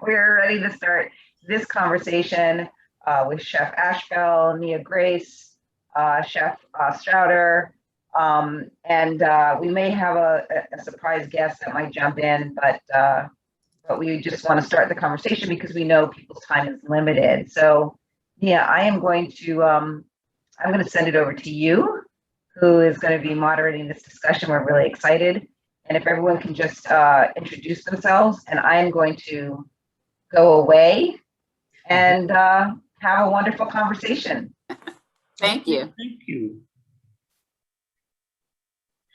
We're ready to start this conversation with Chef Ashbell, Nia Grace, Chef Strauder, and we may have a surprise guest that might jump in, but we just want to start the conversation because we know people's time is limited. So, Nia, I'm going to send it over to you, who is going to be moderating this discussion. We're really excited. And if everyone can just introduce themselves, and I am going to go away and have a wonderful conversation. Thank you. Thank you.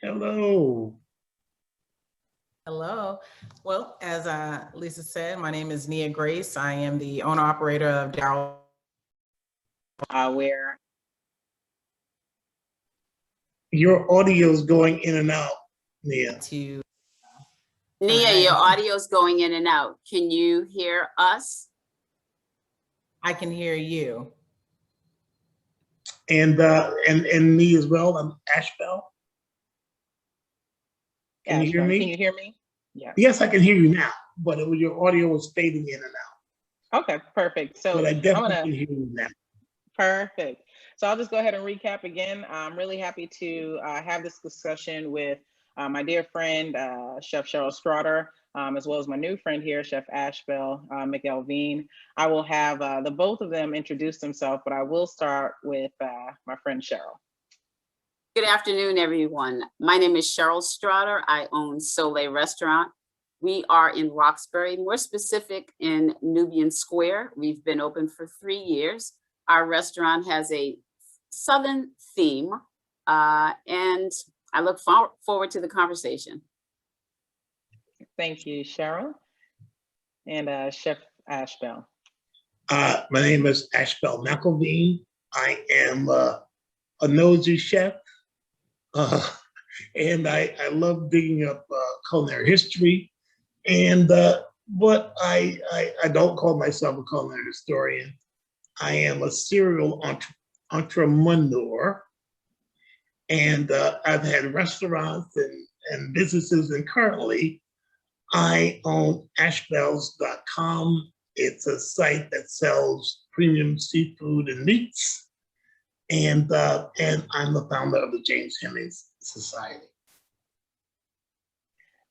Hello. Hello. Well, as Lisa said, my name is Nia Grace. I am the owner operator of Darryl, where Your audio is going in and out, Nia. Nia, your audio is going in and out. Can you hear us? I can hear you. And me as well. I'm Ashbell. Can you hear me? Can you hear me? Yeah. Yes, I can hear you now, but your audio was fading in and out. Okay, perfect. So but I definitely can hear you now. Perfect. So I'll just go ahead and recap again. I'm really happy to have this discussion with my dear friend, Chef Cheryl Strauder, as well as my new friend here, Chef Ashbell McElveen. I will have the both of them introduce themselves, but I will start with my friend Cheryl. Good afternoon, everyone. My name is Cheryl Strauder. I own Soleil Restaurant. We are in Roxbury, more specific in Nubian Square. We've been open for 3 years. Our restaurant has a Southern theme, and I look forward to the conversation. Thank you, Cheryl. And Chef Ashbell. My name is Ashbell McElveen. I am a nosy chef, and I love digging up culinary history. And but I don't call myself a culinary historian. I am a serial entrepreneur, and I've had restaurants and businesses, and currently I own ashbells.com. It's a site that sells premium seafood and meats, and I'm the founder of the James Hemings Society.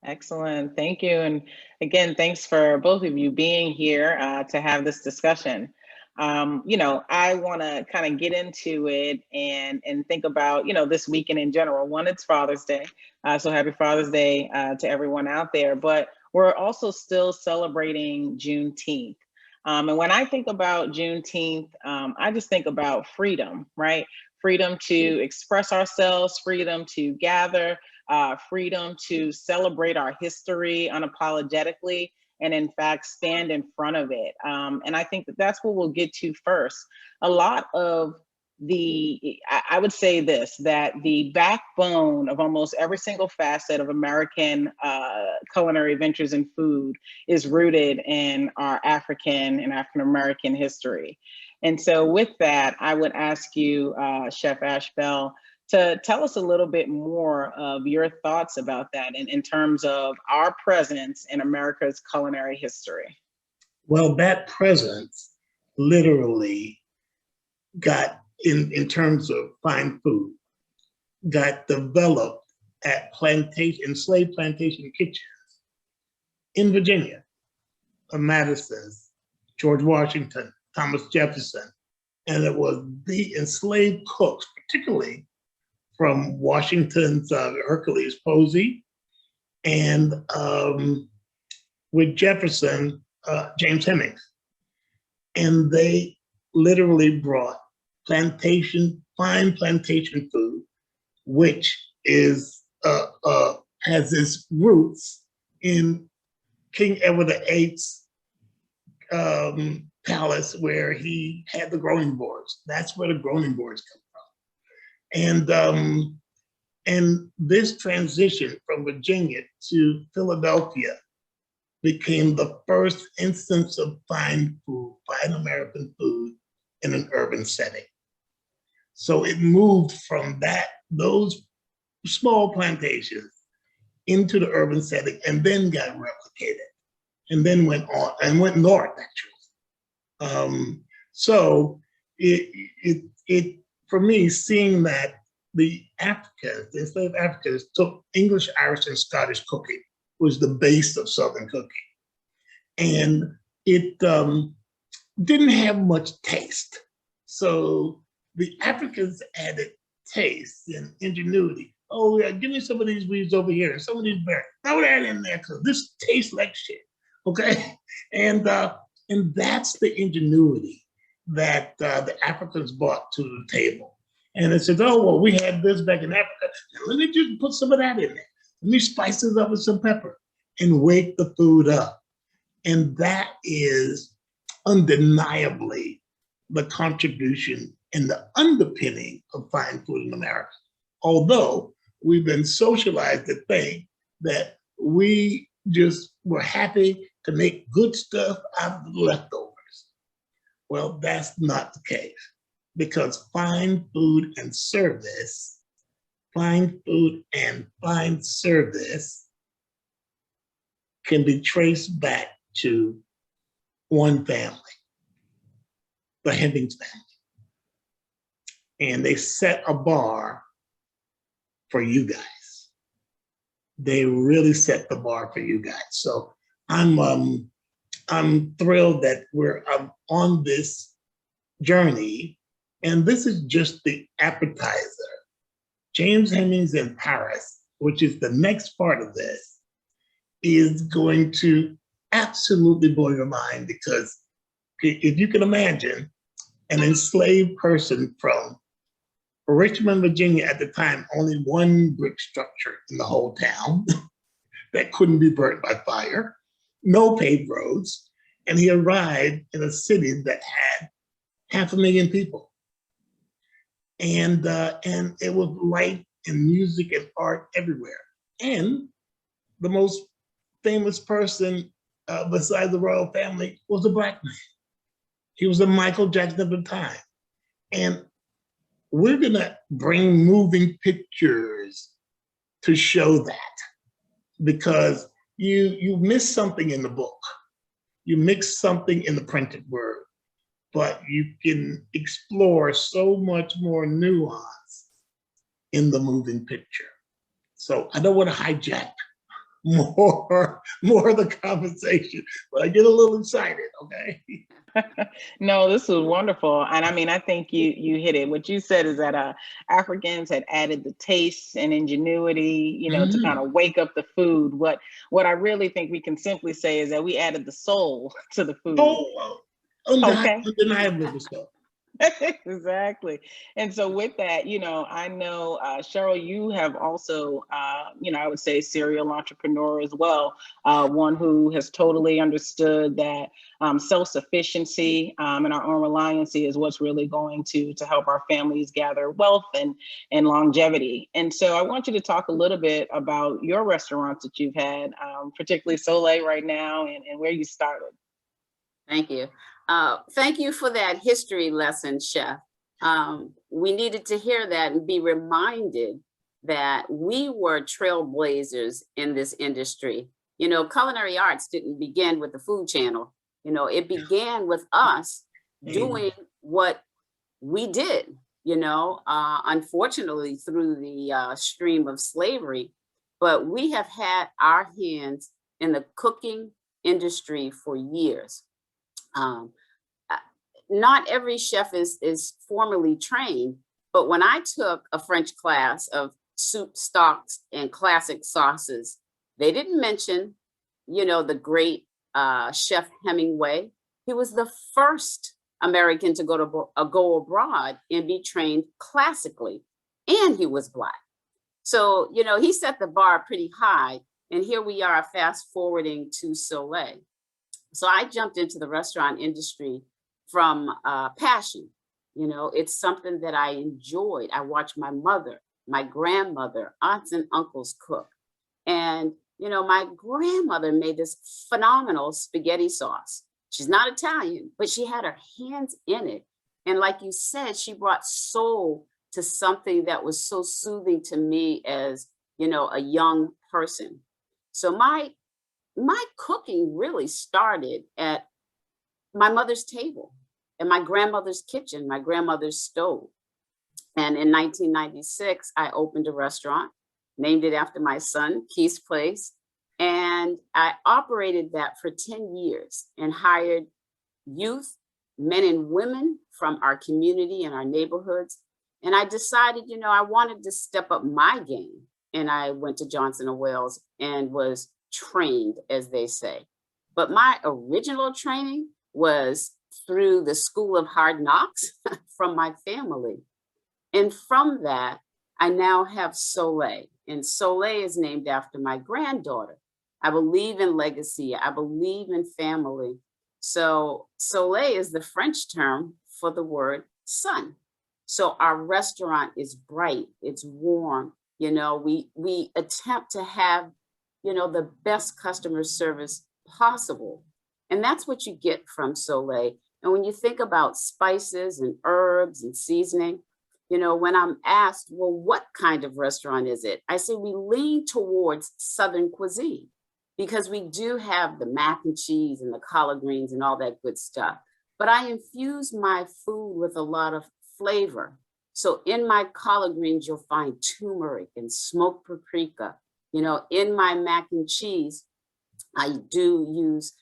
Excellent, thank you. And again, thanks for both of you being here to have this discussion. I want to kind of get into it and think about, this weekend in general. One, it's Father's Day. So happy Father's Day to everyone out there. But we're also still celebrating Juneteenth. And when I think about Juneteenth, I just think about freedom, right? Freedom to express ourselves, freedom to gather, freedom to celebrate our history unapologetically, and in fact, stand in front of it. And I think that's what we'll get to first. A lot of I would say this, that the backbone of almost every single facet of American culinary ventures in food is rooted in our African and African-American history. And so with that, I would ask you, Chef Ashbell, to tell us a little bit more of your thoughts about that in terms of our presence in America's culinary history. Well, that presence literally got, in terms of fine food, got developed at enslaved plantation kitchens in Virginia, Madison's, George Washington, Thomas Jefferson. And it was the enslaved cooks, particularly from Washington's Hercules Posey, and with Jefferson, James Hemings. And they literally brought fine plantation food, which is has its roots in King Edward VIII's palace, where he had the groaning boards. That's where the groaning boards come from. And this transition from Virginia to Philadelphia became the first instance of fine food, fine American food in an urban setting. So it moved from those small plantations into the urban setting and then got replicated and then went on and went north, actually. So it for me, seeing that the Africans, the enslaved Africans, took English, Irish, and Scottish cooking was the base of Southern cooking, and it didn't have much taste. So the Africans added taste and ingenuity. Oh yeah, give me some of these weeds over here, and some of these berries. Throw that in there because this tastes like shit. Okay, and that's the ingenuity that the Africans brought to the table. And it says, oh well, we had this back in Africa. Now, let me just put some of that in there. Let me spice it up with some pepper and wake the food up. And that is undeniably the contribution and the underpinning of fine food in America. Although we've been socialized to think that we just were happy to make good stuff out of the leftovers. Well, that's not the case, because fine food and fine service can be traced back to one family, the Hemings family. And they set a bar for you guys. They really set the bar for you guys. So I'm thrilled that we're on this journey, and this is just the appetizer. James Hemings in Paris, which is the next part of this, is going to absolutely blow your mind, because if you can imagine an enslaved person from Richmond, Virginia, at the time, only one brick structure in the whole town that couldn't be burnt by fire, no paved roads, and he arrived in a city that had 500,000 people. And it was light and music and art everywhere. And the most famous person besides the royal family was a Black man. He was a Michael Jackson of the time. And we're gonna bring moving pictures to show that, because you miss something in the book. You mix something in the printed word, but you can explore so much more nuance in the moving picture. So I don't want to hijack more of the conversation, but I get a little excited, okay? No, this was wonderful. And I mean, I think you hit it. What you said is that Africans had added the taste and ingenuity, to kind of wake up the food. What I really think we can simply say is that we added the soul to the food. Oh, undeniably so. Exactly. And so with that, I know, Cheryl, you have also, I would say serial entrepreneur as well, one who has totally understood that self-sufficiency and our own reliancy is what's really going to help our families gather wealth and longevity. And so I want you to talk a little bit about your restaurants that you've had, particularly Soleil right now, and where you started. Thank you. Thank you for that history lesson, Chef. We needed to hear that and be reminded that we were trailblazers in this industry. Culinary arts didn't begin with the Food Channel. It began with us doing what we did, unfortunately through the stream of slavery, but we have had our hands in the cooking industry for years. Not every chef is formally trained, but when I took a French class of soup, stocks, and classic sauces, they didn't mention, the great Chef Hemingway. He was the first American to go abroad and be trained classically, and he was Black. So, he set the bar pretty high, and here we are fast forwarding to Soleil. So I jumped into the restaurant industry from passion. It's something that I enjoyed. I watched my mother, my grandmother, aunts and uncles cook. And, my grandmother made this phenomenal spaghetti sauce. She's not Italian, but she had her hands in it. And like you said, she brought soul to something that was so soothing to me as, a young person. So my my cooking really started at my mother's table and my grandmother's kitchen, my grandmother's stove. And in 1996, I opened a restaurant, named it after my son, Keith's Place. And I operated that for 10 years and hired youth, men and women from our community and our neighborhoods. And I decided, I wanted to step up my game. And I went to Johnson & Wales and was trained, as they say. But my original training was through the School of Hard Knocks from my family. And from that, I now have Soleil. And Soleil is named after my granddaughter. I believe in legacy. I believe in family. So Soleil is the French term for the word sun. So our restaurant is bright, it's warm. We attempt to have, the best customer service possible. And that's what you get from Soleil. And when you think about spices and herbs and seasoning, when I'm asked, well, what kind of restaurant is it? I say we lean towards Southern cuisine because we do have the mac and cheese and the collard greens and all that good stuff. But I infuse my food with a lot of flavor. So in my collard greens, you'll find turmeric and smoked paprika. In my mac and cheese, I do use,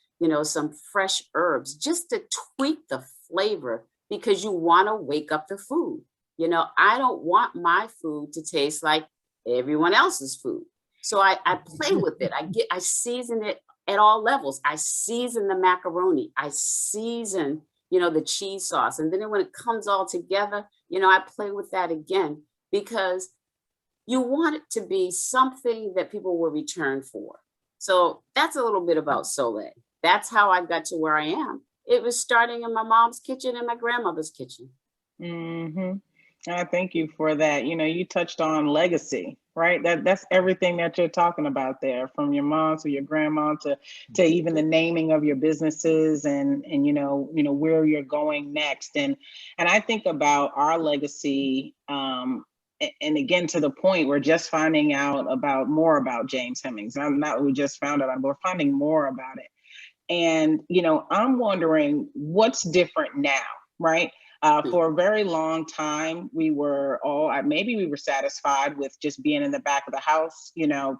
some fresh herbs just to tweak the flavor because you want to wake up the food. I don't want my food to taste like everyone else's food. So I play with it. I season it at all levels. I season the macaroni. I season, the cheese sauce. And then when it comes all together, I play with that again because you want it to be something that people will return for. So that's a little bit about Soleil. That's how I got to where I am. It was starting in my mom's kitchen and my grandmother's kitchen. Mm-hmm. I thank you for that. You touched on legacy, right? That's everything that you're talking about there, from your mom to your grandma to even the naming of your businesses and where you're going next. And I think about our legacy. And again, to the point, we're just finding out more about James Hemings. Not we just found out, we're finding more about it. And, I'm wondering what's different now, right? For a very long time, we were maybe we were satisfied with just being in the back of the house,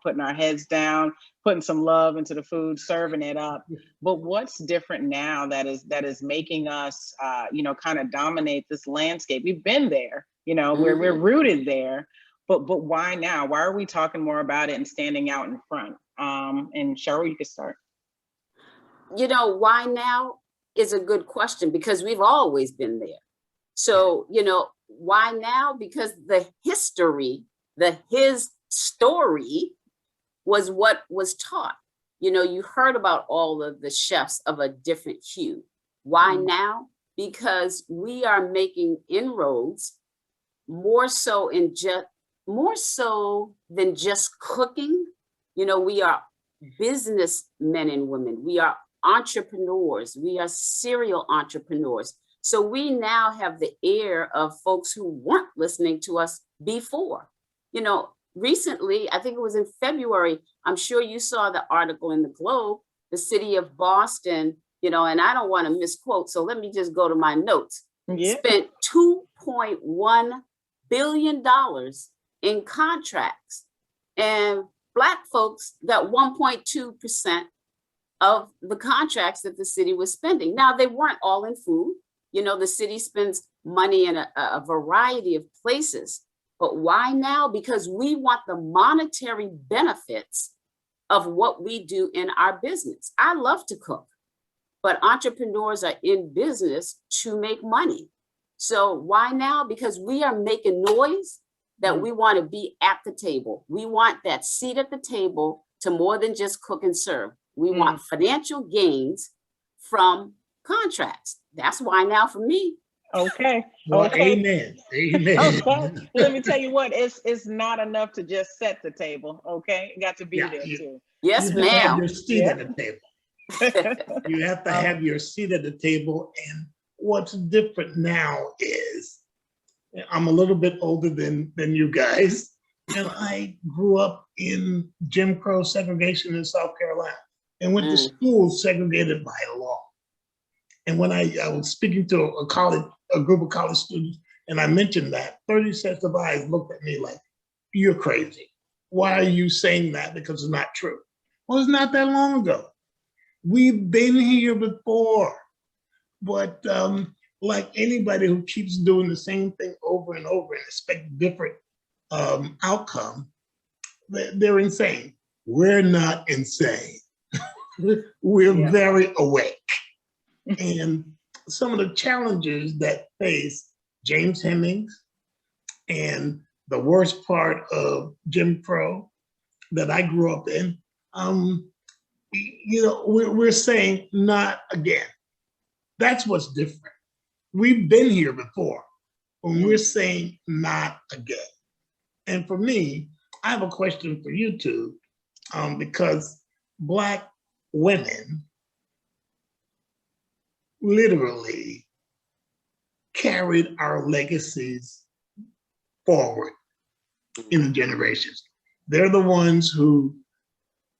putting our heads down, putting some love into the food, serving it up. But what's different now that is making us, kind of dominate this landscape? We've been there, we're rooted there, but why now? Why are we talking more about it and standing out in front? And Cheryl, you could start. Why now is a good question because we've always been there. So, why now? Because his story was what was taught. You heard about all of the chefs of a different hue. Why now? Because we are making inroads more so than just cooking. We are businessmen and women. We are entrepreneurs. We are serial entrepreneurs. So we now have the ear of folks who weren't listening to us before. Recently, I think it was in February, I'm sure you saw the article in the Globe, the city of Boston, and I don't want to misquote, so let me just go to my notes. Yeah. Spent $2.1 billion in contracts, and Black folks got 1.2% of the contracts that the city was spending. Now, they weren't all in food. The city spends money in a variety of places. But why now? Because we want the monetary benefits of what we do in our business. I love to cook, but entrepreneurs are in business to make money. So why now? Because we are making noise that we want to be at the table. We want that seat at the table to more than just cook and serve. We want financial gains from contracts. That's why now for me. Okay. Well, okay. Amen. Okay. Let me tell you what, it's not enough to just set the table. Okay. You got to be there too. Yes, ma'am. You have your seat at the table. You have to have your seat at the table. And what's different now is I'm a little bit older than you guys. And I grew up in Jim Crow segregation in South Carolina. and went to school segregated by law. And when I was speaking to a group of college students, and I mentioned that, 30 sets of eyes looked at me like, you're crazy. Why are you saying that? Because it's not true. Well, it's not that long ago. We've been here before, but like anybody who keeps doing the same thing over and over and expect different outcome, they're insane. We're not insane. We're very awake. And some of the challenges that face James Hemings and the worst part of Jim Crow that I grew up in, we're saying not again. That's what's different. We've been here before, when we're saying not again. And for me, I have a question for you two, because Black women literally carried our legacies forward in the generations. They're the ones who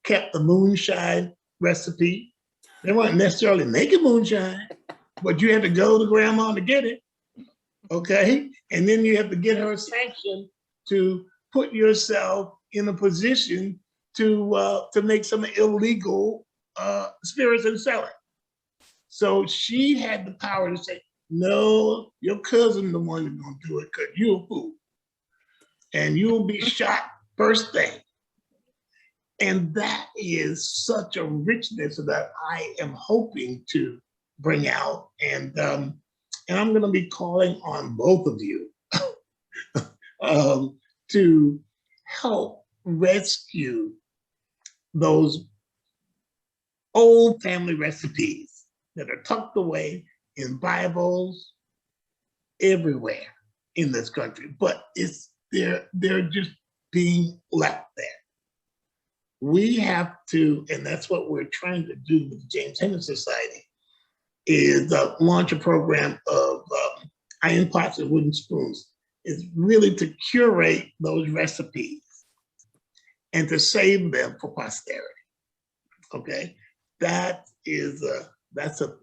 kept the moonshine recipe. They weren't necessarily making moonshine, but you had to go to grandma to get it, okay? And then you have to get her sanction to put yourself in a position to make some illegal spirits and sell it. So she had the power to say, no, your cousin the one that's gonna do it because you're a fool. And you'll be shot first thing. And that is such a richness that I am hoping to bring out. And I'm gonna be calling on both of you to help rescue those old family recipes that are tucked away in Bibles everywhere in this country, but they're just being left there. We have to, and that's what we're trying to do with the James Hemings Society, is launch a program of iron pots and wooden spoons. Is really to curate those recipes and to save them for posterity. Okay, that's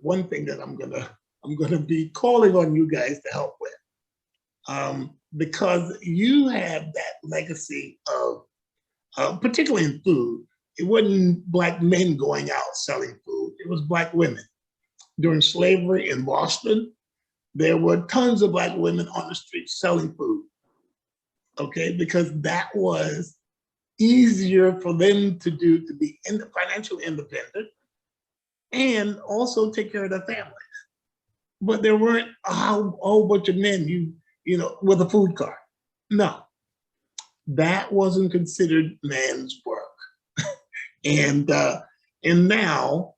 one thing that I'm gonna be calling on you guys to help with, because you have that legacy of, particularly in food. It wasn't Black men going out selling food; it was Black women. During slavery in Boston, there were tons of Black women on the streets selling food. Okay, because that was easier for them to do, to be financially independent and also take care of their families. But there weren't a whole bunch of men, with a food cart. No, that wasn't considered man's work. And now,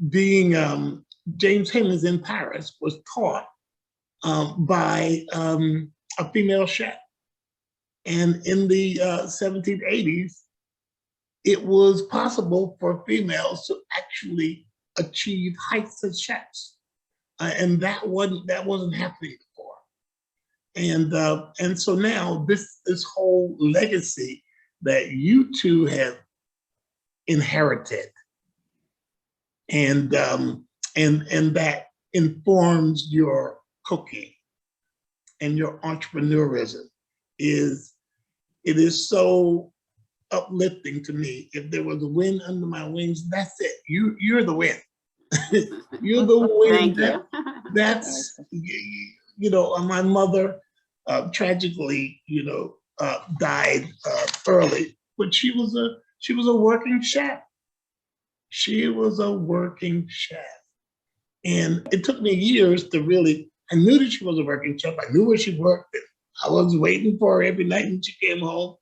being James Hemings in Paris was taught by a female chef. And in the 1780s, it was possible for females to actually achieve heights as chefs. And that wasn't happening before. And so now this whole legacy that you two have inherited, and that informs your cooking and your entrepreneurism, it is so uplifting to me. If there was a wind under my wings, that's it. You're the wind. You're the wind. Thank you. That's my mother tragically died early, but she was a working chef. She was a working chef, and it took me years to really. I knew that she was a working chef. I knew where she worked. I was waiting for her every night when she came home.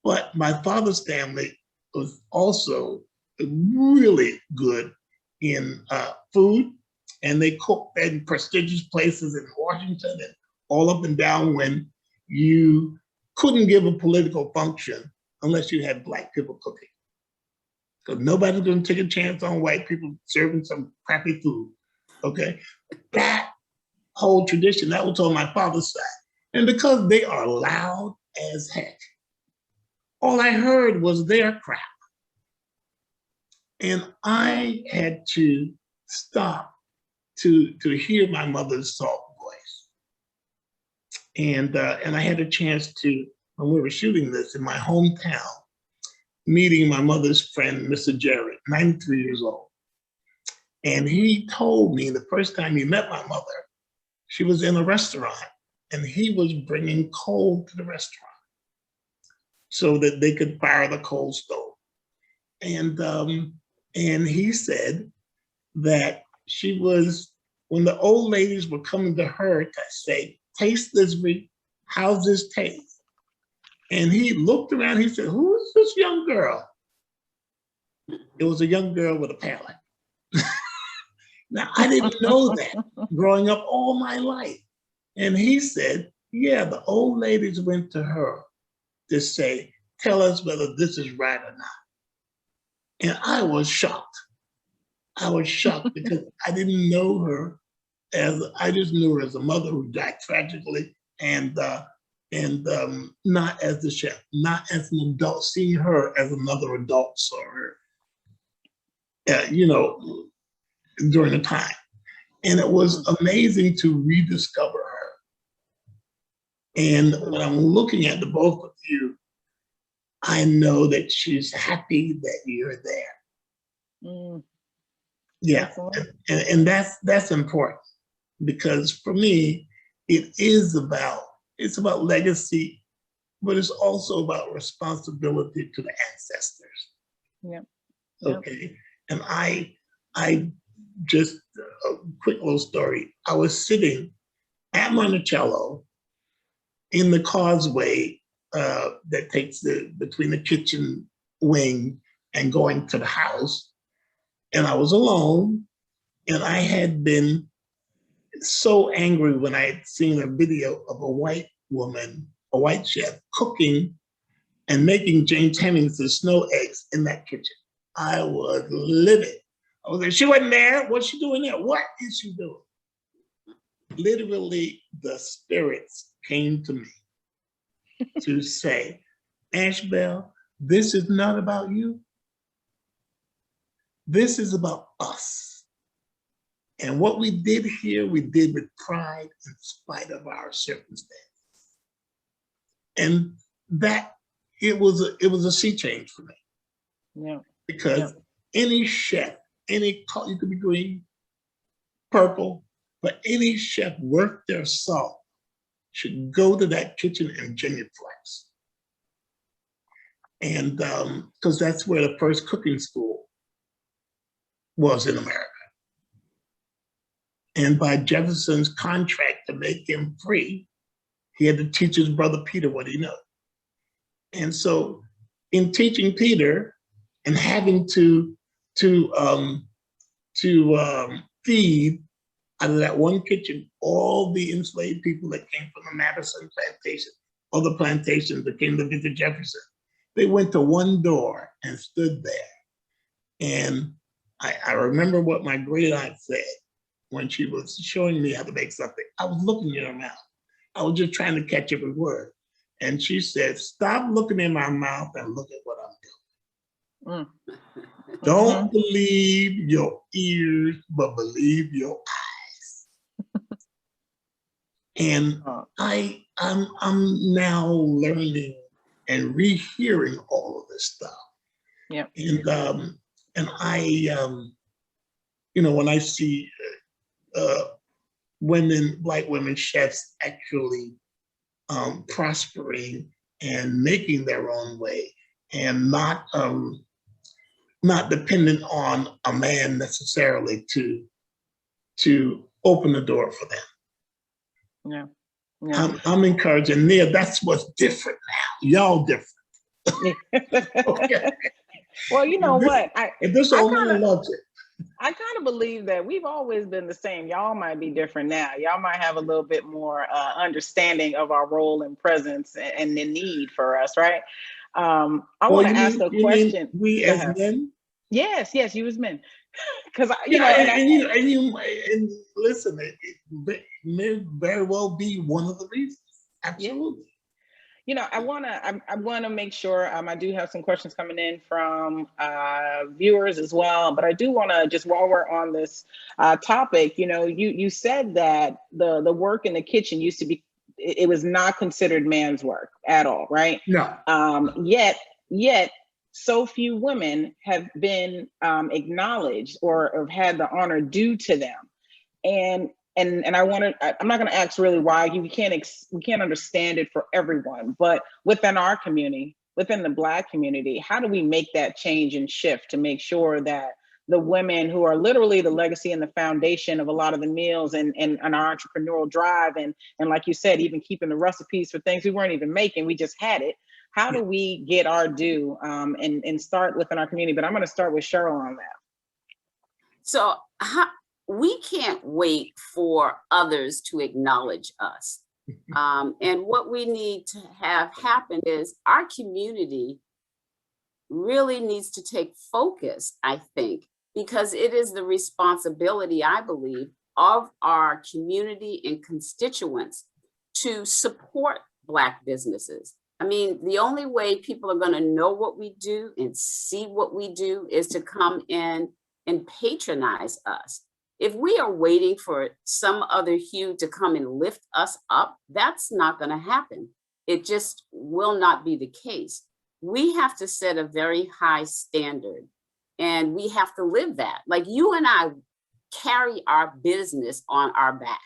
But my father's family was also really good in food, and they cooked in prestigious places in Washington and all up and down when you couldn't give a political function unless you had Black people cooking. Because nobody's going to take a chance on white people serving some crappy food, okay? That whole tradition, that was on my father's side. And because they are loud as heck, all I heard was their crap. And I had to stop to hear my mother's soft voice. And I had a chance to, when we were shooting this in my hometown, meeting my mother's friend, Mr. Jared, 93 years old. And he told me the first time he met my mother, she was in a restaurant and he was bringing coal to the restaurant so that they could fire the coal stove. And he said that she was, when the old ladies were coming to her to say, taste this, how's this taste? And he looked around, he said, who is this young girl? It was a young girl with a palate. Now, I didn't know that growing up all my life. And he said, yeah, the old ladies went to her to say, tell us whether this is right or not. And I was shocked. I was shocked because I didn't know her I just knew her as a mother who died tragically and not as the chef, not as an adult, seeing her as another adult saw her, during the time. And it was amazing to rediscover her. And when I'm looking at the both of you, I know that she's happy that you're there. Mm. Yeah, and that's important because for me, it's about legacy, but it's also about responsibility to the ancestors. Yeah. Okay, and I just a quick little story. I was sitting at Monticello in the causeway that takes between the kitchen wing and going to the house. And I was alone, and I had been so angry when I had seen a video of a white woman, a white chef, cooking and making James Hemings and snow eggs in that kitchen. I was livid. I was like, she wasn't there. What's she doing there? What is she doing? Literally, the spirits came to me to say, Ashbell, this is not about you. This is about us. And what we did here, we did with pride in spite of our circumstances. And that, it was a sea change for me. Yeah. Because any chef, any color, you could be green, purple, but any chef worth their salt should go to that kitchen and genuflex. And because that's where the first cooking school was in America. And by Jefferson's contract to make him free, he had to teach his brother Peter what he knew. And so in teaching Peter and having to feed out of that one kitchen all the enslaved people that came from the Madison plantation, other plantations that came to visit Jefferson, they went to one door and stood there. And I remember what my great aunt said when she was showing me how to make something. I was looking in her mouth. I was just trying to catch every word. And she said, stop looking in my mouth and look at what I'm doing. Don't believe your ears, but believe your eyes. And I'm now learning and rehearing all of this stuff. Yeah. And I, when I see Black women chefs actually prospering and making their own way and not dependent on a man necessarily to open the door for them. Yeah. I'm encouraged, and Nia, that's what's different now. Y'all different. Okay. Well, you know what? If this old man loves it. I kind of believe that we've always been the same. Y'all might be different now. Y'all might have a little bit more understanding of our role and presence and the need for us, right? I want to ask a question. We as men? Yes, you as men. Because and listen, it may very well be one of the reasons. Absolutely. I wanna make sure, I do have some questions coming in from viewers as well, but I do wanna, just while we're on this topic, you said that the work in the kitchen used to be, it was not considered man's work at all, right? No. Yet so few women have been acknowledged or have had the honor due to them. And I want to, I'm not going to ask really why. We can't understand it for everyone, but within our community, within the Black community, how do we make that change and shift to make sure that the women who are literally the legacy and the foundation of a lot of the meals and our entrepreneurial drive, and like you said, even keeping the recipes for things we weren't even making, we just had it. How do we get our due and start within our community? But I'm going to start with Cheryl on that. So we can't wait for others to acknowledge us. And what we need to have happen is our community really needs to take focus, I think, because it is the responsibility, I believe, of our community and constituents to support Black businesses. I mean, the only way people are going to know what we do and see what we do is to come in and patronize us. If we are waiting for some other hue to come and lift us up, that's not going to happen. It just will not be the case. We have to set a very high standard and we have to live that. Like you and I carry our business on our back.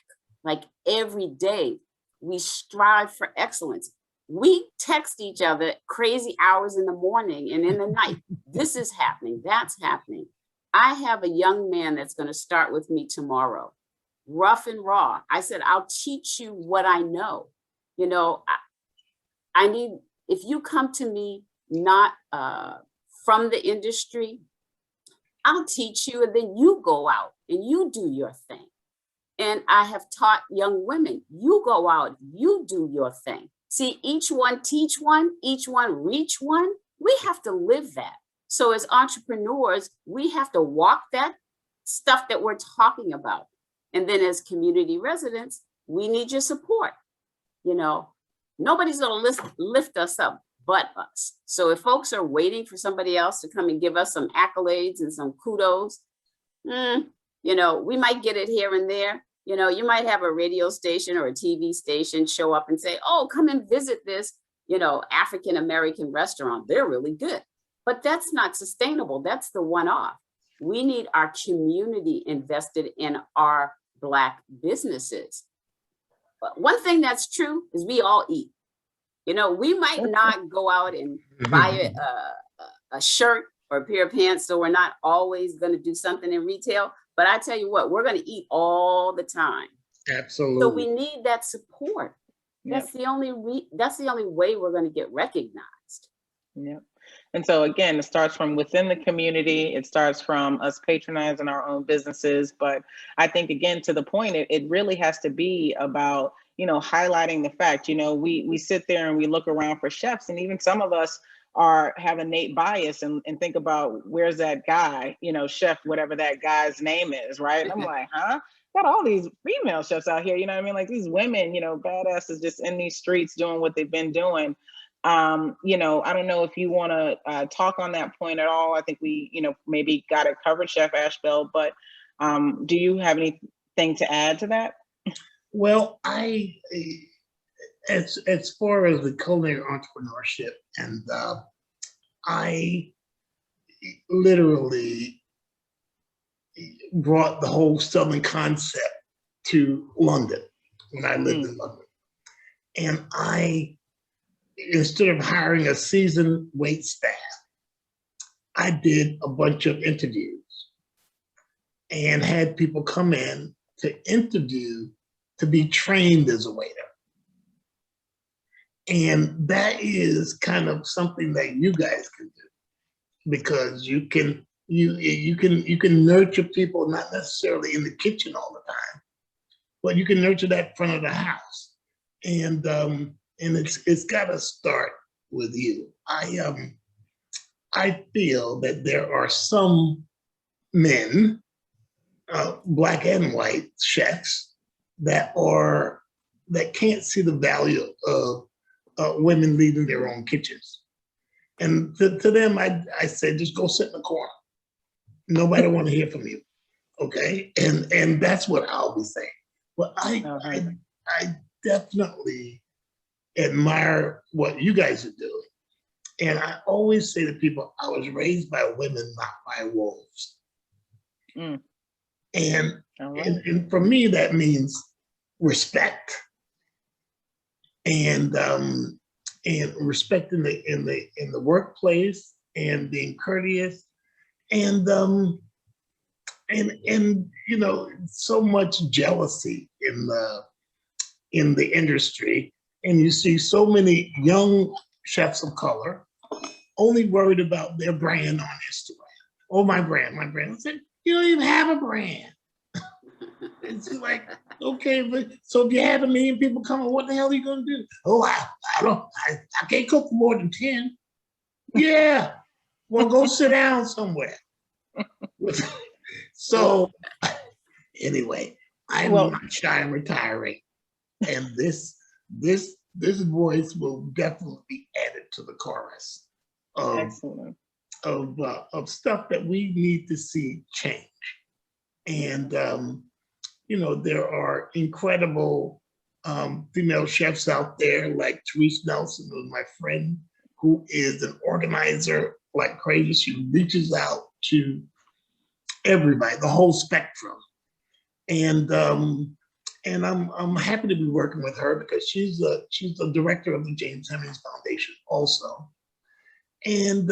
Like every day we strive for excellence. We text each other crazy hours in the morning and in the night. This is happening, that's happening. I have a young man that's going to start with me tomorrow, rough and raw. I said, I'll teach you what I know. I need, if you come to me not from the industry, I'll teach you and then you go out and you do your thing. And I have taught young women, you go out, you do your thing. See, each one teach one, each one reach one. We have to live that. So as entrepreneurs, we have to walk that stuff that we're talking about. And then as community residents, we need your support. Nobody's going to lift us up but us. So if folks are waiting for somebody else to come and give us some accolades and some kudos, we might get it here and there. You might have a radio station or a TV station show up and say, oh, come and visit this, African-American restaurant. They're really good. But that's not sustainable. That's the one-off. We need our community invested in our Black businesses. But one thing that's true is we all eat. We might not go out and buy a shirt or a pair of pants, so we're not always going to do something in retail. But I tell you what, we're going to eat all the time. Absolutely. So we need that support. That's the only way we're going to get recognized. Yep. And so again, it starts from within the community. It starts from us patronizing our own businesses. But I think, again, to the point, it really has to be about, highlighting the fact, we sit there and we look around for chefs, and even some of us have innate bias and think about where's that guy, chef, whatever that guy's name is, right? And I'm like, got all these female chefs out here, like these women, badasses just in these streets doing what they've been doing. I don't know if you want to talk on that point at all. I think we, maybe got it covered, Chef Ashbell, but do you have anything to add to that? Well, as far as the culinary entrepreneurship, and I literally brought the whole Southern concept to London when I lived in London. And instead of hiring a seasoned wait staff, I did a bunch of interviews and had people come in to interview to be trained as a waiter. And that is kind of something that you guys can do, because you can nurture people, not necessarily in the kitchen all the time, but you can nurture that front of the house. And it's got to start with you. I feel that there are some men, Black and white chefs, that can't see the value of women leading their own kitchens. And to them, I said, just go sit in the corner. Nobody want to hear from you, okay? And that's what I'll be saying. But I definitely admire what you guys are doing. And I always say to people, I was raised by women, not by wolves. Mm. And, Right. and for me, that means respect. And respect in the workplace, and being courteous, and you know, so much jealousy in the industry, and you see so many young chefs of color only worried about their brand on Instagram. Oh, my brand. I said, you don't even have a brand. It's like, okay, but so if you have 1 million people coming, what the hell are you gonna do? Oh, I can't cook for more than 10. Yeah, well, go sit down somewhere. So anyway, I'm not shy of retiring, and this voice will definitely be added to the chorus of stuff that we need to see change. And you know, there are incredible female chefs out there, like Therese Nelson, who's my friend, who is an organizer like crazy. She reaches out to everybody, the whole spectrum. And I'm happy to be working with her, because she's the director of the James Hemings Foundation also. And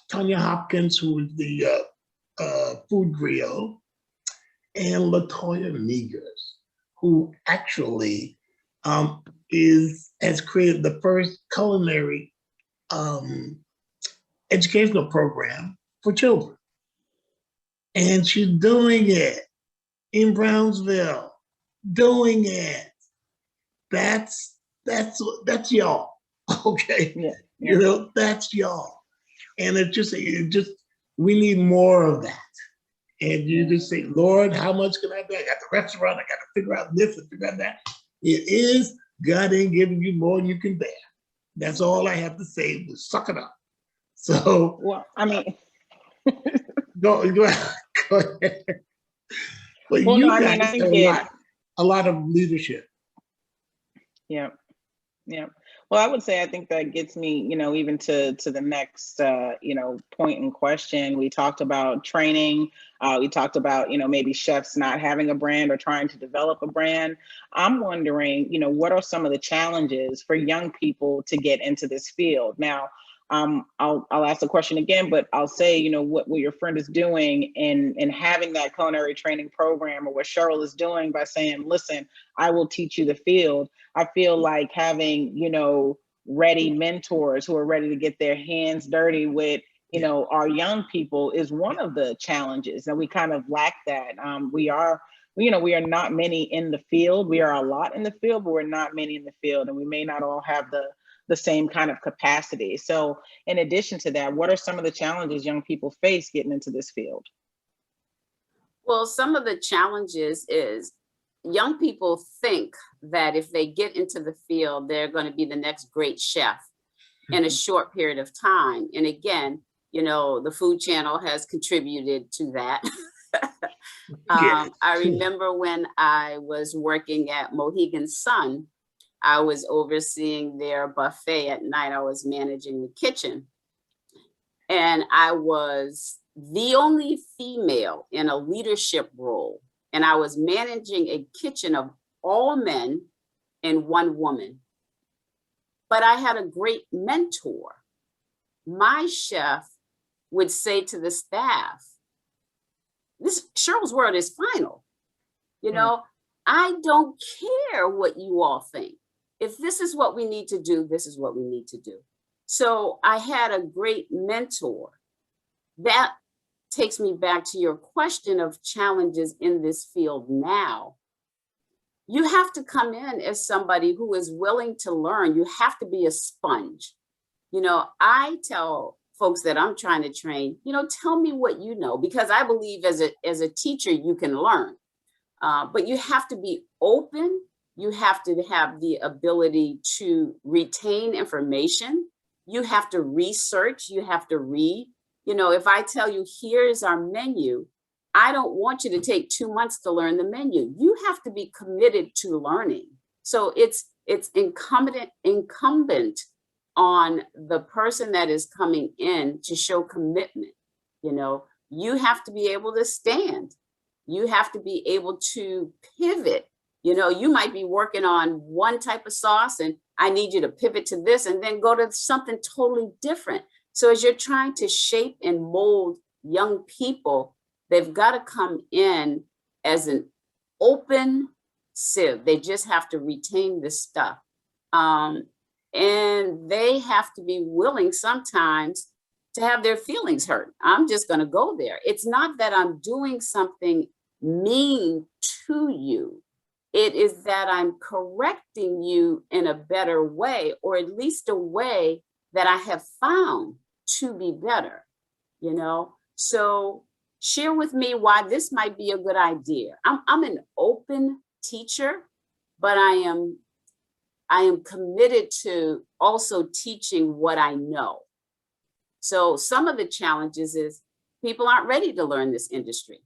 Tanya Hopkins, who is the food griot, and Latoya Meagers, who actually has created the first culinary educational program for children. And she's doing it in Brownsville, doing it. That's y'all, okay? Yeah. You know, that's y'all. And it just, we need more of that. And you just say, Lord, how much can I do? I got the restaurant, I got to figure out this and figure out that. It is, God ain't giving you more than you can bear. That's all I have to say, is suck it up. So, well, I mean, go ahead. But well, you no, guys I mean, have a lot of leadership. Yeah. Well, I would say, I think that gets me, you know, even to the next, you know, point in question. We talked about training. We talked about, you know, maybe chefs not having a brand or trying to develop a brand. I'm wondering, you know, what are some of the challenges for young people to get into this field? Now, I'll ask the question again, but I'll say, you know, what your friend is doing in having that culinary training program, or what Cheryl is doing by saying, listen, I will teach you the field. I feel like having, you know, ready mentors who are ready to get their hands dirty with, you know, our young people is one of the challenges, and we kind of lack that. We are not many in the field. We are a lot in the field, but we're not many in the field, and we may not all have the same kind of capacity. So in addition to that, what are some of the challenges young people face getting into this field? Well, some of the challenges is young people think that if they get into the field, they're going to be the next great chef in a short period of time. And again, you know, the Food Channel has contributed to that. I remember when I was working at Mohegan Sun, I was overseeing their buffet at night. I was managing the kitchen. And I was the only female in a leadership role. And I was managing a kitchen of all men and one woman. But I had a great mentor. My chef would say to the staff, this Cheryl's word is final. You know, I don't care what you all think. If this is what we need to do, this is what we need to do. So I had a great mentor. That takes me back to your question of challenges in this field now. You have to come in as somebody who is willing to learn. You have to be a sponge. You know, I tell folks that I'm trying to train, you know, tell me what you know, because I believe as a teacher, you can learn. But you have to be open You have to have the ability to retain information. You have to research, you have to read. You know, if I tell you, here's our menu, I don't want you to take 2 months to learn the menu. You have to be committed to learning. So it's incumbent on the person that is coming in to show commitment. You know, you have to be able to stand. You have to be able to pivot. You know, you might be working on one type of sauce and I need you to pivot to this and then go to something totally different. So as you're trying to shape and mold young people, they've got to come in as an open sieve. They just have to retain this stuff. And they have to be willing sometimes to have their feelings hurt. I'm just going to go there. It's not that I'm doing something mean to you. It is that I'm correcting you in a better way, or at least a way that I have found to be better, you know? So share with me why this might be a good idea. I'm an open teacher, but I am committed to also teaching what I know. So some of the challenges is people aren't ready to learn this industry.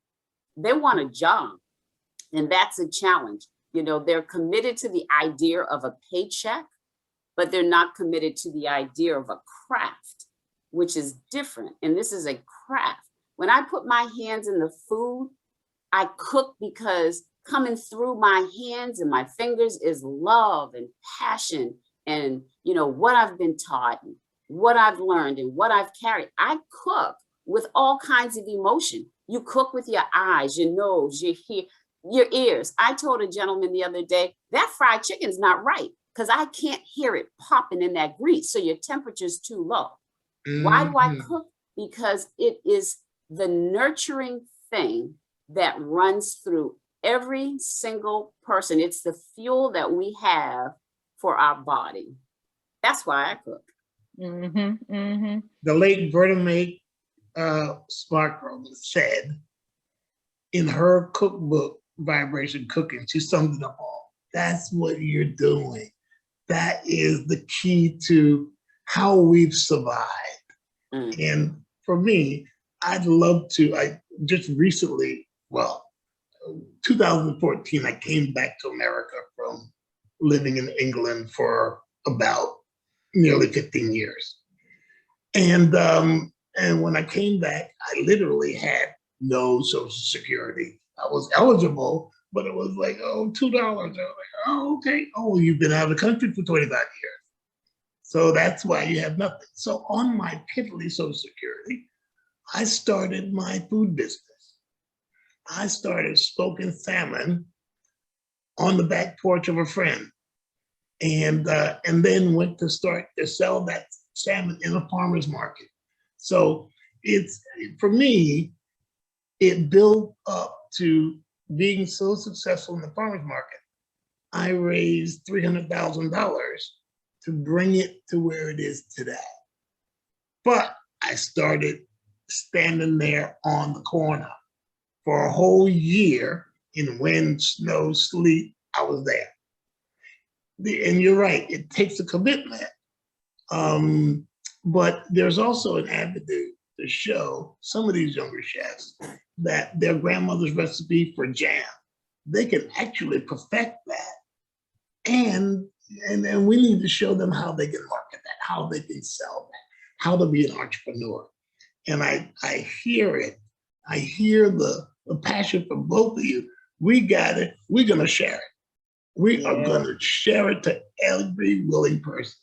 They want a job, and that's a challenge. You know, they're committed to the idea of a paycheck, but they're not committed to the idea of a craft, which is different. And this is a craft. When I put my hands in the food, I cook because coming through my hands and my fingers is love and passion and, you know, what I've been taught and what I've learned and what I've carried. I cook with all kinds of emotion. You cook with your eyes, your nose, your ears. I told a gentleman the other day, that fried chicken's not right because I can't hear it popping in that grease. So your temperature's too low. Why do I cook? Because it is the nurturing thing that runs through every single person. It's the fuel that we have for our body. That's why I cook. The late Verna Sparkle said in her cookbook, Vibration Cooking, she summed it up all. That's what you're doing. That is the key to how we've survived. And for me, I'd love to, I just recently, 2014, I came back to America from living in England for about nearly 15 years. And when I came back, I literally had no Social Security. I was eligible, but it was like, oh, $2. I was like, oh, okay. Oh, you've been out of the country for 25 years. So that's why you have nothing. So on my piddly Social Security, I started my food business. I started smoking salmon on the back porch of a friend, and then went to start to sell that salmon in a farmer's market. So it's, for me, it built up to being so successful in the farmer's market. I raised $300,000 to bring it to where it is today. But I started standing there on the corner for a whole year in wind, snow, sleet. I was there. And you're right, it takes a commitment. But there's also an avenue to show some of these younger chefs that their grandmother's recipe for jam, they can actually perfect that. And then we need to show them how they can market that, how they can sell that, how to be an entrepreneur. And I hear it. I hear the passion from both of you. We got it. We're going to share it. We are going to share it to every willing person.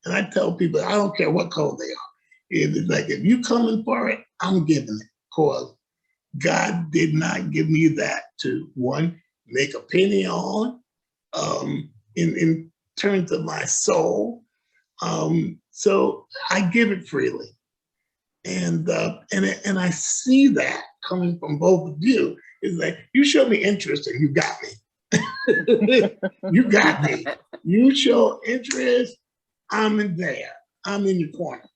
And I tell people, I don't care what color they are. It's like, if you coming for it, I'm giving it. Because God did not give me that to, one, make a penny on, in terms of my soul. So I give it freely. And I see that coming from both of you. It's like, you show me interest and you got me. You got me. You show interest, I'm in there. I'm in your corner.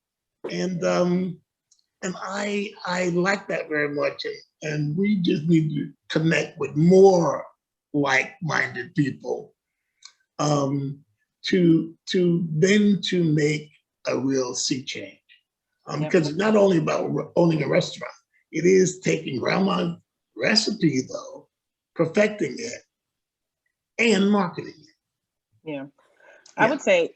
And I like that very much. And we just need to connect with more like-minded people to make a real sea change. Because it's not only about owning a restaurant, it is taking grandma's recipe though, perfecting it, and marketing it. Yeah. I would say,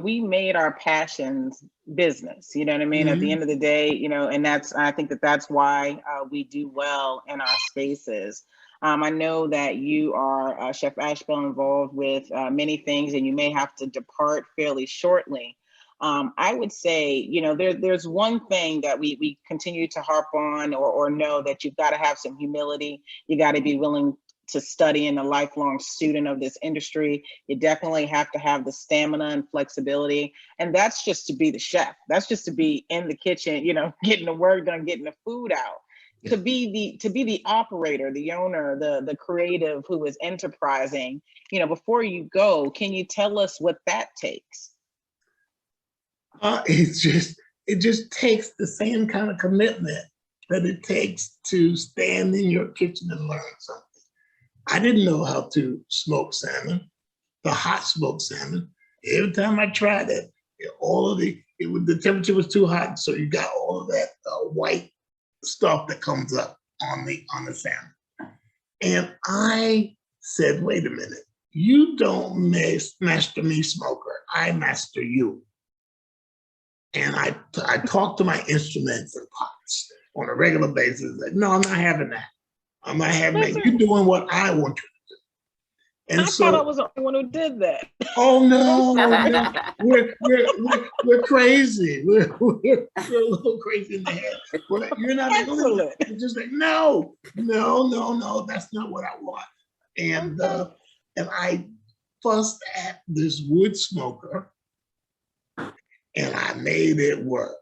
we made our passions business, you know what I mean? At the end of the day, and I think that's why we do well in our spaces. I know that you are, Chef Ashbell, involved with many things, and you may have to depart fairly shortly. I would say, there's one thing that we continue to harp on or know, that you've got to have some humility. You got to be willing to study and a lifelong student of this industry. You definitely have to have the stamina and flexibility. And that's just to be the chef. That's just to be in the kitchen, getting the work done, getting the food out. Yeah. To be the operator, the owner, the creative who is enterprising, before you go, can you tell us what that takes? It just takes the same kind of commitment that it takes to stand in your kitchen and learn something. I didn't know how to smoke salmon, the hot smoked salmon. Every time I tried it, the temperature was too hot, so you got all of that white stuff that comes up on the salmon. And I said, wait a minute, you don't master me, smoker, I master you. And I talk to my instruments and pots on a regular basis. Like, no, I'm not having that. I'm not having that. You're doing what I want you to do. And I thought I was the only one who did that. Oh no, we're crazy. We're a little crazy in the head. You're not excellent. You're just like, no, that's not what I want. And and I fussed at this wood smoker, and I made it work.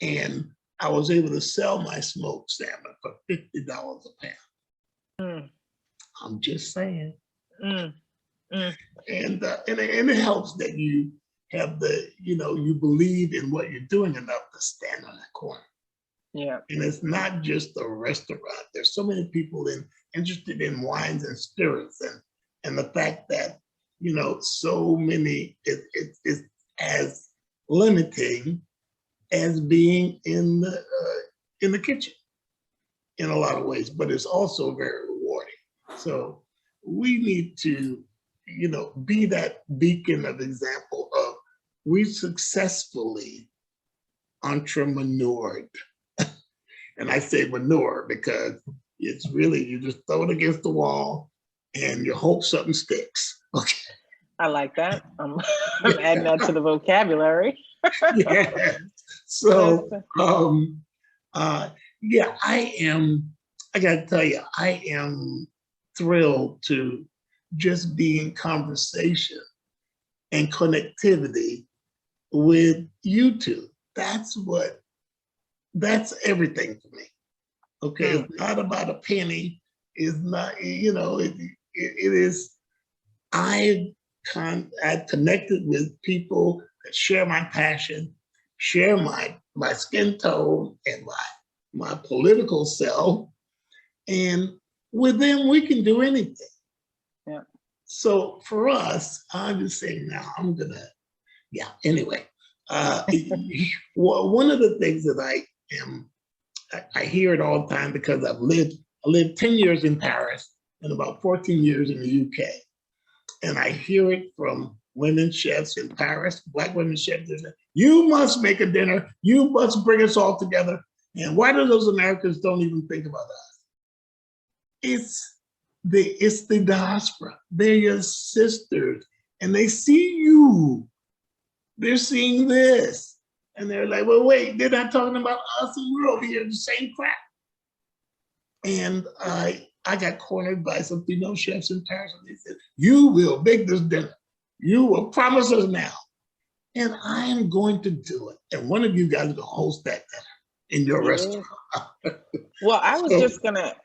And I was able to sell my smoked salmon for $50 a pound. I'm just saying. And it helps that you have you believe in what you're doing enough to stand on that corner. Yeah. And it's not just a restaurant. There's so many people interested in wines and spirits, and the fact that so many it's as limiting as being in the kitchen in a lot of ways, but it's also very rewarding. So we need to, be that beacon of example of we successfully entrepreneured. And I say manure because it's really, you just throw it against the wall and you hope something sticks. Okay. I like that. I'm adding that to the vocabulary. Yeah. So, I gotta tell you, I am thrilled to just be in conversation and connectivity with you two. That's everything for me. Okay, It's not about a penny. It's not, it is, I've connected with people that share my passion, share my skin tone and my political self, and with them we can do anything. Yeah. So for us, I'm just saying now anyway. One of the things that I hear it all the time because I lived 10 years in Paris and about 14 years in the UK. And I hear it from women chefs in Paris, Black women chefs. They say, you must make a dinner. You must bring us all together. And why do those Americans don't even think about us? It's the diaspora. They're your sisters. And they see you. They're seeing this. And they're like, well, wait, they're not talking about us and we're over here in the same crap. And I got cornered by some female chefs in Paris, and they said, you will make this dinner. You will promise us now. And I am going to do it. And one of you guys will host that dinner in your restaurant. Well, I was gonna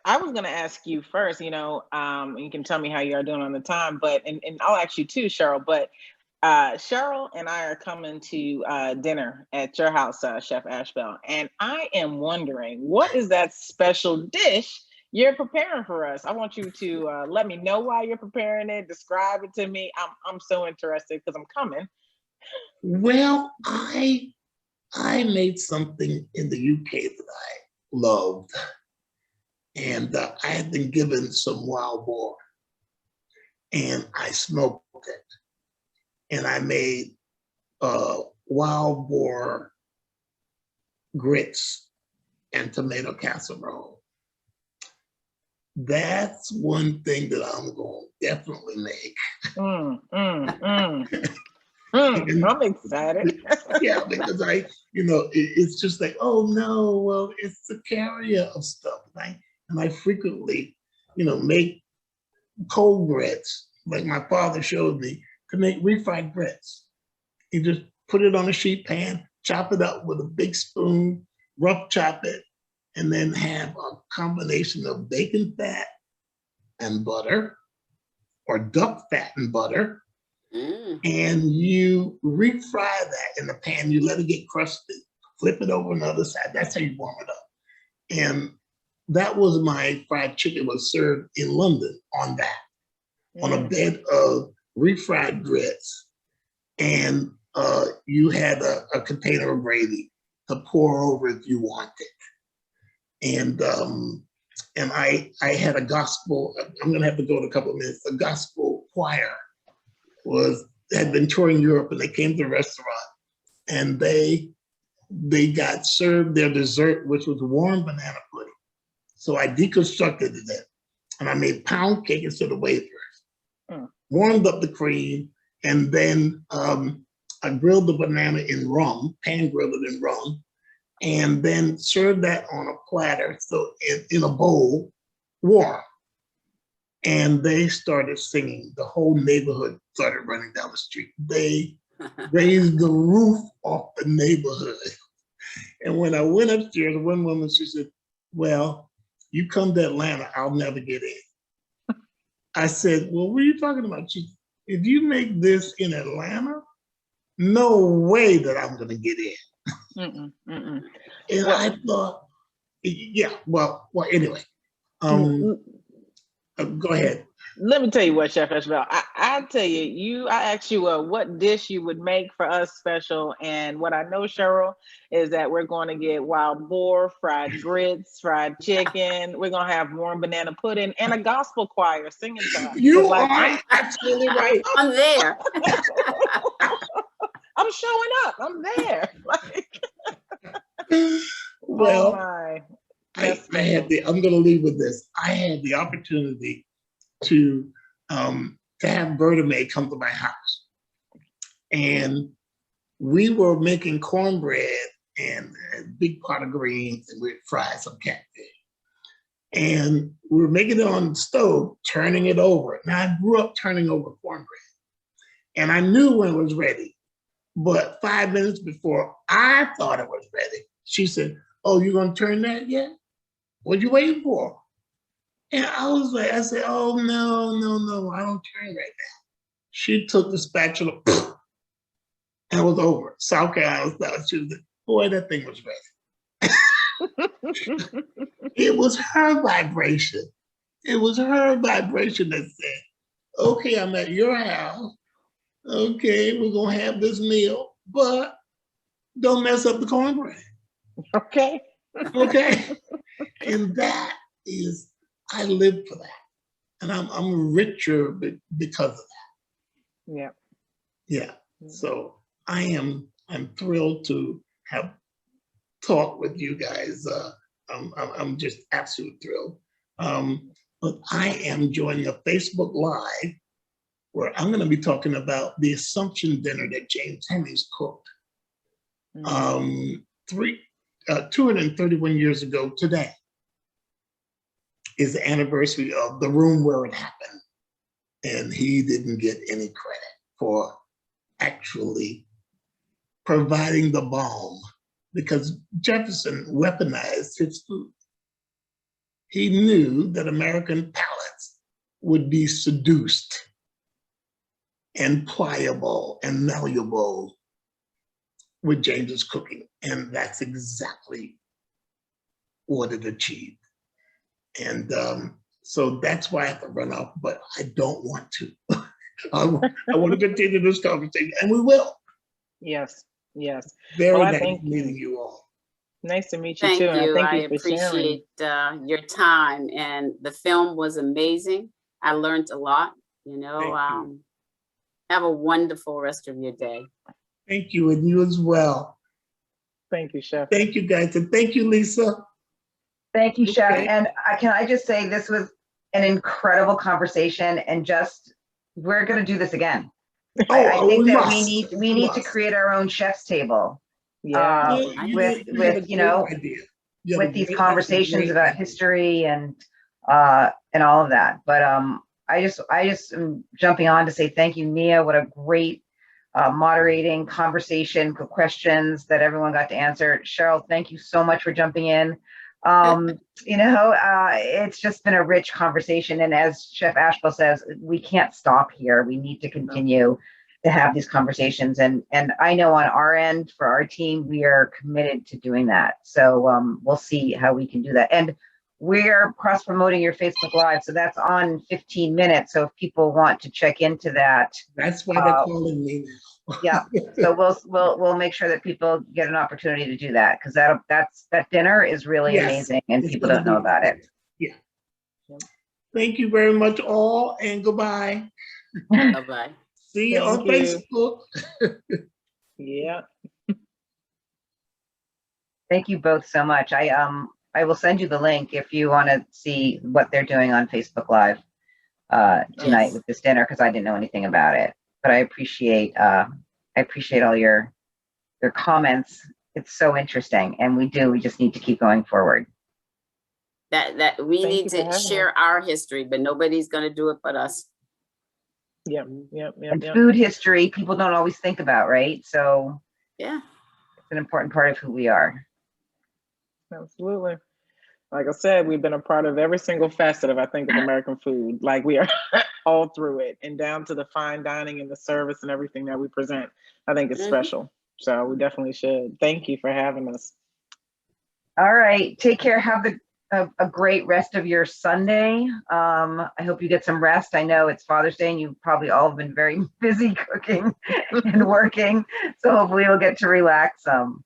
ask you first, you can tell me how you are doing on the time, but, and I'll ask you too, Cheryl, but Cheryl and I are coming to dinner at your house, Chef Ashbell. And I am wondering, what is that special dish you're preparing for us. I want you to let me know why you're preparing it. Describe it to me. I'm so interested because I'm coming. Well, I made something in the UK that I loved, and I had been given some wild boar, and I smoked it, and I made wild boar grits and tomato casserole. That's one thing that I'm going to definitely make. I'm excited. Yeah, because it's just like, oh no, well, it's the carrier of stuff. And I frequently, make cold grits, like my father showed me, to make refried grits. You just put it on a sheet pan, chop it up with a big spoon, rough chop it, and then have a combination of bacon fat and butter, or duck fat and butter. And you refry that in the pan. You let it get crusty, flip it over on the other side. That's how you warm it up. And that was my fried chicken, was served in London on that, on a bed of refried grits. And you had a container of gravy to pour over if you wanted. And I had a gospel, I'm gonna have to go in a couple of minutes, a gospel choir had been touring Europe, and they came to the restaurant, and they got served their dessert, which was warm banana pudding. So I deconstructed it, and I made pound cake instead of wafers, warmed up the cream, and then I grilled the banana in rum, pan grilled it in rum, and then served that on a platter, so in a bowl, warm. And they started singing. The whole neighborhood started running down the street. They raised the roof off the neighborhood. And when I went upstairs, one woman, she said, well, you come to Atlanta, I'll never get in. I said, well, what are you talking about? She said, if you make this in Atlanta, no way that I'm gonna get in. And I thought, yeah, well, anyway. Go ahead. Let me tell you what, Chef Ashbell. I tell you, I asked you what dish you would make for us special, and what I know, Cheryl, is that we're going to get wild boar, fried grits, fried chicken. We're going to have warm banana pudding and a gospel choir singing to us. You are absolutely right. I'm there. I'm showing up. I'm there. Well, oh my. I'm going to leave with this. I had the opportunity to have Berta May come to my house, and we were making cornbread and a big pot of greens, and we'd fry some catfish. And we were making it on the stove, turning it over. Now I grew up turning over cornbread, and I knew when it was ready. But 5 minutes before I thought it was ready, she said, "Oh, you're going to turn that yet? What you waiting for?" And I said, "Oh, no, I don't turn right now." She took the spatula and it was over. South Carolina style. She was like, boy, that thing was ready. It was her vibration. It was her vibration that said, okay, I'm at your house. Okay, we're going to have this meal, but don't mess up the cornbread. Okay. Okay. And that is, I live for that. And I'm richer because of that. Yeah. Yeah. So I'm thrilled to have talked with you guys. I'm just absolutely thrilled. But I am joining a Facebook Live where I'm going to be talking about the Assumption dinner that James Hemings cooked 231 years ago today is the anniversary of the room where it happened. And he didn't get any credit for actually providing the bomb because Jefferson weaponized his food. He knew that American palates would be seduced and pliable and malleable with James's cooking. And that's exactly what it achieved. And so that's why I have to run off, but I don't want to. I want to continue this conversation, and we will. Yes, yes. Very Well, I nice thank meeting you. you all. Nice to meet you Thank too. And you. thank I you for sharing. appreciate your time, and the film was amazing. I learned a lot, Thank you. Have a wonderful rest of your day. Thank you, and you as well. Thank you, Chef. Thank you, guys, and thank you, Lisa. Thank you, Chef. Okay. And can I just say this was an incredible conversation, and we're going to do this again. I think we that must. we need to create our own chef's table. Yeah. With these conversations about history and all of that. But I just am jumping on to say thank you, Nia. What a great moderating conversation, questions that everyone got to answer. Cheryl, thank you so much for jumping in. It's just been a rich conversation. And as Chef Ashbell says, we can't stop here. We need to continue to have these conversations. And I know on our end, for our team, we are committed to doing that. So we'll see how we can do that. And we're cross promoting your Facebook Live. So that's on 15 minutes. So if people want to check into that. That's why they're calling me now. Yeah. So we'll make sure that people get an opportunity to do that, because that dinner is really amazing and people don't know about it. Yeah. Thank you very much all, and goodbye. Bye-bye. See you on Facebook. Yeah. Thank you both so much. I will send you the link if you want to see what they're doing on Facebook Live tonight with this dinner, because I didn't know anything about it. But I appreciate all your comments. It's so interesting, and we just need to keep going forward. That we need to share our history, but nobody's going to do it but us. Yep. And food history, people don't always think about, right? So yeah, it's an important part of who we are. Absolutely. Like I said, we've been a part of every single facet of American food. Like, we are all through it, and down to the fine dining and the service and everything that we present. I think it's special. So we definitely should. Thank you for having us. All right. Take care. Have a great rest of your Sunday. I hope you get some rest. I know it's Father's Day and you probably all have been very busy cooking and working. So hopefully you'll get to relax some.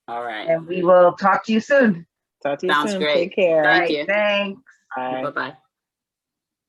All right. And we will talk to you soon. Talk to you soon. soon. Great. Take care. Thank you. Thanks. Bye. Bye-bye.